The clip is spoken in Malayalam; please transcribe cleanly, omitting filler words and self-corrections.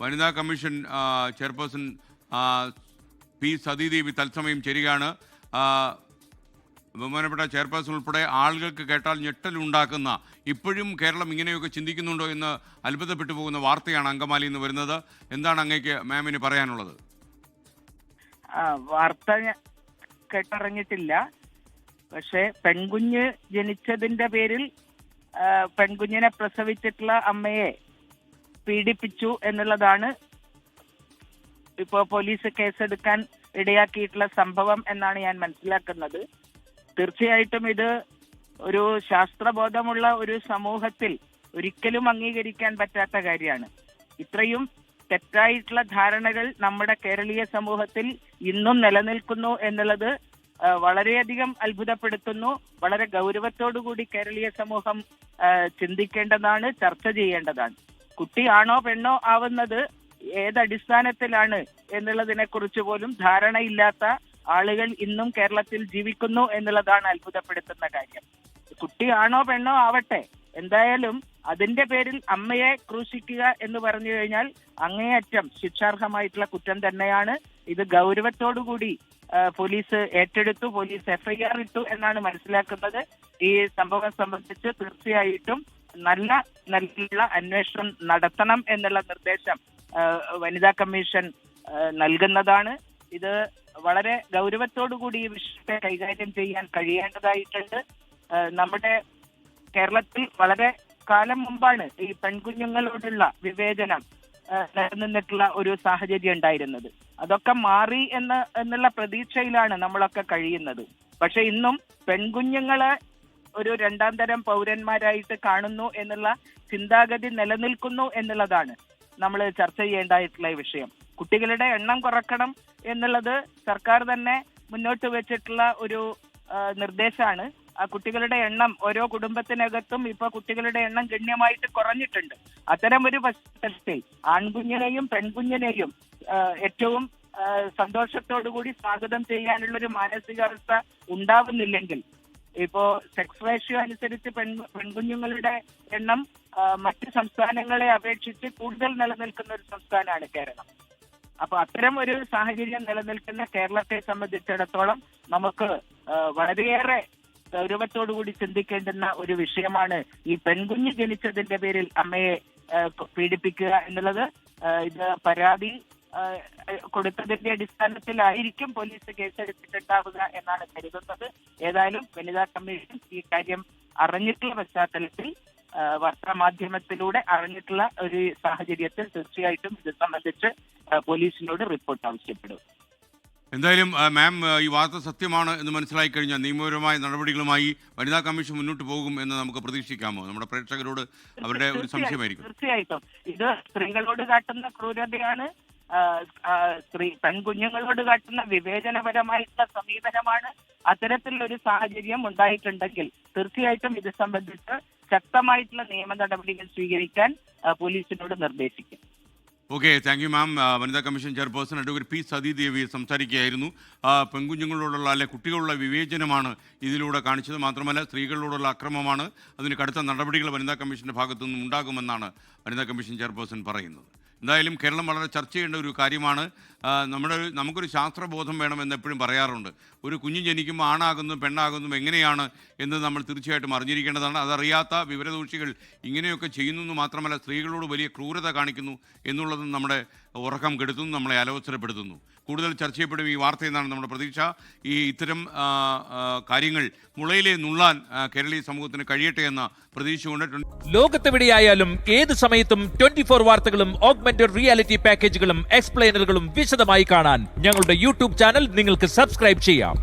വനിതാ കമ്മീഷൻ ചെയർപേഴ്സൺ പി സതീദേവി തത്സമയം ചേരുകയാണ്. ബഹുമാനപ്പെട്ട ചെയർപേഴ്സൺ ഉൾപ്പെടെ ആളുകൾക്ക് കേട്ടാൽ ഞെട്ടലുണ്ടാക്കുന്ന, ഇപ്പോഴും കേരളം ഇങ്ങനെയൊക്കെ ചിന്തിക്കുന്നുണ്ടോ എന്ന് അത്ഭുതപ്പെട്ടു പോകുന്ന വാർത്തയാണ് അങ്കമാലിയിൽ നിന്ന് വരുന്നത്. എന്താണ് അങ്ങേക്ക് മാമിന് പറയാനുള്ളത്? വാർത്ത കേട്ടറിഞ്ഞിട്ടില്ല. പക്ഷെ പെൺകുഞ്ഞ് ജനിച്ചതിന്റെ പേരിൽ പെൺകുഞ്ഞിനെ പ്രസവിച്ചിട്ടുള്ള അമ്മയെ പീഡിപ്പിച്ചു എന്നുള്ളതാണ് ഇപ്പോൾ പോലീസ് കേസെടുക്കാൻ ഇടയാക്കിയിട്ടുള്ള സംഭവം എന്നാണ് ഞാൻ മനസ്സിലാക്കുന്നത്. തീർച്ചയായിട്ടും ഇത് ഒരു ശാസ്ത്രബോധമുള്ള ഒരു സമൂഹത്തിൽ ഒരിക്കലും അംഗീകരിക്കാൻ പറ്റാത്ത കാര്യമാണ്. ഇത്രയും തെറ്റായിട്ടുള്ള ധാരണകൾ നമ്മുടെ കേരളീയ സമൂഹത്തിൽ ഇന്നും നിലനിൽക്കുന്നു എന്നുള്ളത് വളരെയധികം അത്ഭുതപ്പെടുത്തുന്നു. വളരെ ഗൗരവത്തോടുകൂടി കേരളീയ സമൂഹം ചിന്തിക്കേണ്ടതാണ്, ചർച്ച ചെയ്യേണ്ടതാണ്. കുട്ടി ആണോ പെണ്ണോ ആവുന്നത് ഏതടിസ്ഥാനത്തിലാണ് എന്നുള്ളതിനെ കുറിച്ച് പോലും ധാരണയില്ലാത്ത ആളുകൾ ഇന്നും കേരളത്തിൽ ജീവിക്കുന്നു എന്നുള്ളതാണ് അത്ഭുതപ്പെടുത്തുന്ന കാര്യം. കുട്ടി ആണോ പെണ്ണോ ആവട്ടെ, എന്തായാലും അതിന്റെ പേരിൽ അമ്മയെ ക്രൂശിക്കുക എന്ന് പറഞ്ഞു കഴിഞ്ഞാൽ അങ്ങേയറ്റം ശിക്ഷാർഹമായിട്ടുള്ള കുറ്റം തന്നെയാണ്. ഇത് ഗൗരവത്തോടുകൂടി പോലീസ് ഏറ്റെടുത്തു, പോലീസ് FIR ഇട്ടു എന്നാണ് മനസ്സിലാക്കുന്നത്. ഈ സംഭവം സംബന്ധിച്ച് തീർച്ചയായിട്ടും നല്ല അന്വേഷണം നടത്തണം എന്നുള്ള നിർദ്ദേശം വനിതാ കമ്മീഷൻ നൽകുന്നതാണ്. ഇത് വളരെ ഗൗരവത്തോടുകൂടി ഈ വിഷയത്തെ കൈകാര്യം ചെയ്യാൻ കഴിയേണ്ടതായിട്ടുണ്ട്. നമ്മുടെ കേരളത്തിൽ വളരെ കാലം മുമ്പാണ് ഈ പെൺകുഞ്ഞുങ്ങളോടുള്ള വിവേചനം നിലനിന്നിട്ടുള്ള ഒരു സാഹചര്യം ഉണ്ടായിരുന്നത്. അതൊക്കെ മാറി എന്നുള്ള പ്രതീക്ഷയിലാണ് നമ്മളൊക്കെ കഴിയുന്നത്. പക്ഷെ ഇന്നും പെൺകുഞ്ഞുങ്ങളെ ഒരു രണ്ടാം തരം പൗരന്മാരായിട്ട് കാണുന്നു എന്നുള്ള ചിന്താഗതി നിലനിൽക്കുന്നു എന്നുള്ളതാണ് നമ്മൾ ചർച്ച ചെയ്യേണ്ടതായിട്ടുള്ള വിഷയം. കുട്ടികളുടെ എണ്ണം കുറക്കണം എന്നുള്ളത് സർക്കാർ തന്നെ മുന്നോട്ട് വെച്ചിട്ടുള്ള ഒരു നിർദ്ദേശമാണ്. ആ കുട്ടികളുടെ എണ്ണം ഓരോ കുടുംബത്തിനകത്തും ഇപ്പൊ കുട്ടികളുടെ എണ്ണം ഗണ്യമായിട്ട് കുറഞ്ഞിട്ടുണ്ട്. അത്തരം ഒരു പശ്ചാത്തലത്തിൽ ആൺകുഞ്ഞിനെയും പെൺകുഞ്ഞിനെയും ഏറ്റവും സന്തോഷത്തോടുകൂടി സ്വാഗതം ചെയ്യാനുള്ളൊരു മാനസികാവസ്ഥ ഉണ്ടാവുന്നില്ലെങ്കിൽ, ഇപ്പോ സെക്സ് റേഷ്യോ അനുസരിച്ച് പെൺകുഞ്ഞുങ്ങളുടെ എണ്ണം മറ്റ് സംസ്ഥാനങ്ങളെ അപേക്ഷിച്ച് കൂടുതൽ നിലനിൽക്കുന്ന ഒരു സംസ്ഥാനമാണ് കേരളം. അപ്പൊ അത്തരം ഒരു സാഹചര്യം നിലനിൽക്കുന്ന കേരളത്തെ സംബന്ധിച്ചിടത്തോളം നമുക്ക് വളരെയേറെ ഗൗരവത്തോടുകൂടി ചിന്തിക്കേണ്ടുന്ന ഒരു വിഷയമാണ് ഈ പെൺകുഞ്ഞ് ജനിച്ചതിന്റെ പേരിൽ അമ്മയെ പീഡിപ്പിക്കുക എന്നുള്ളത്. ഇത് പരാതി കൊടുത്തതിന്റെ അടിസ്ഥാനത്തിലായിരിക്കും പോലീസ് കേസെടുത്തിട്ടുണ്ടാവുക എന്നാണ് കരുതുന്നത്. ഏതായാലും വനിതാ കമ്മീഷൻ ഈ കാര്യം അറിഞ്ഞിട്ടുള്ള പശ്ചാത്തലത്തിൽ, വാർത്താമാധ്യമത്തിലൂടെ അറിഞ്ഞിട്ടുള്ള ഒരു സാഹചര്യത്തിൽ തീർച്ചയായിട്ടും ഇത് സംബന്ധിച്ച് പോലീസിനോട് റിപ്പോർട്ട് ആവശ്യപ്പെടും. എന്തായാലും മാം, ഈ വാർത്ത സത്യമാണ് എന്ന് മനസ്സിലായി കഴിഞ്ഞാൽ നിയമപരമായ നടപടികളുമായി വനിതാ കമ്മീഷൻ മുന്നോട്ട് പോകും എന്ന് നമുക്ക് പ്രതീക്ഷിക്കാമോ? നമ്മുടെ പ്രേക്ഷകരോട് അവരുടെ ഒരു സംശയമായിരിക്കും. തീർച്ചയായിട്ടും ഇത് സ്ത്രീകളോട് കാട്ടുന്ന ക്രൂരതയാണ്, പെൺകുഞ്ഞുങ്ങളോട് കാട്ടുന്ന വിവേചനപരമായിട്ടുള്ള സമീപനമാണ്. അത്തരത്തിലൊരു സാഹചര്യം ഉണ്ടായിട്ടുണ്ടെങ്കിൽ തീർച്ചയായിട്ടും ഇത് സംബന്ധിച്ച് ശക്തമായിട്ടുള്ള നിയമ നടപടികൾ സ്വീകരിക്കാൻ പോലീസിനോട് നിർദ്ദേശിക്കും. Okay, thank you ma'am. വനിതാ commission chairperson advocate P Sathidevi സംസാരിക്കുകയായിരുന്നു. പെൺകുഞ്ഞുങ്ങളോടുള്ള കുട്ടികളുള്ള വിവേചനമാണ് ഇതിലൂടെ കാണിച്ചത്. മാത്രമല്ല സ്ത്രീകളോടുള്ള അക്രമമാണ്. അതിന് കടുത്ത നടപടികൾ വനിതാ കമ്മീഷൻ്റെ ഭാഗത്തു നിന്നും ഉണ്ടാകുമെന്നാണ് വനിതാ കമ്മീഷൻ ചെയർപേഴ്സൺ പറയുന്നത്. എന്തായാലും കേരളം വളരെ ചർച്ച ചെയ്യേണ്ട ഒരു കാര്യമാണ്. നമുക്കൊരു ശാസ്ത്രബോധം വേണമെന്ന് എപ്പോഴും പറയാറുണ്ട്. ഒരു കുഞ്ഞ് ജനിക്കുമ്പോൾ ആണാകുന്നു പെണ്ണാകുന്നു എങ്ങനെയാണ് എന്ന് നമ്മൾ തീർച്ചയായിട്ടും അറിഞ്ഞിരിക്കേണ്ടതാണ്. അതറിയാത്ത വിവരദോഷികൾ ഇങ്ങനെയൊക്കെ ചെയ്യുന്നു എന്ന് മാത്രമല്ല സ്ത്രീകളോട് വലിയ ക്രൂരത കാണിക്കുന്നു എന്നുള്ളതും നമ്മുടെ ഉറക്കം കെടുത്തുന്നു, നമ്മളെ അലോസരപ്പെടുത്തുന്നു. കൂടുതൽ ചർച്ച ചെയ്യപ്പെടും ഈ വാർത്തയെന്നാണ് നമ്മുടെ പ്രതീക്ഷ. ഇത്തരം കാര്യങ്ങൾ മുളയിലെ നുള്ളാൻ കേരളീയ സമൂഹത്തിന് കഴിയട്ടെ എന്ന പ്രതീക്ഷ കൊണ്ടിട്ടുണ്ട്. ലോകത്തെവിടെയായാലും ഏത് സമയത്തും 24 വാർത്തകളും ഓഗ്മെന്റഡ് റിയാലിറ്റി പാക്കേജുകളും എക്സ്പ്ലെയിനറുകളും വിശദമായി കാണാൻ ഞങ്ങളുടെ YouTube ചാനൽ നിങ്ങൾക്ക് സബ്സ്ക്രൈബ് ചെയ്യാം.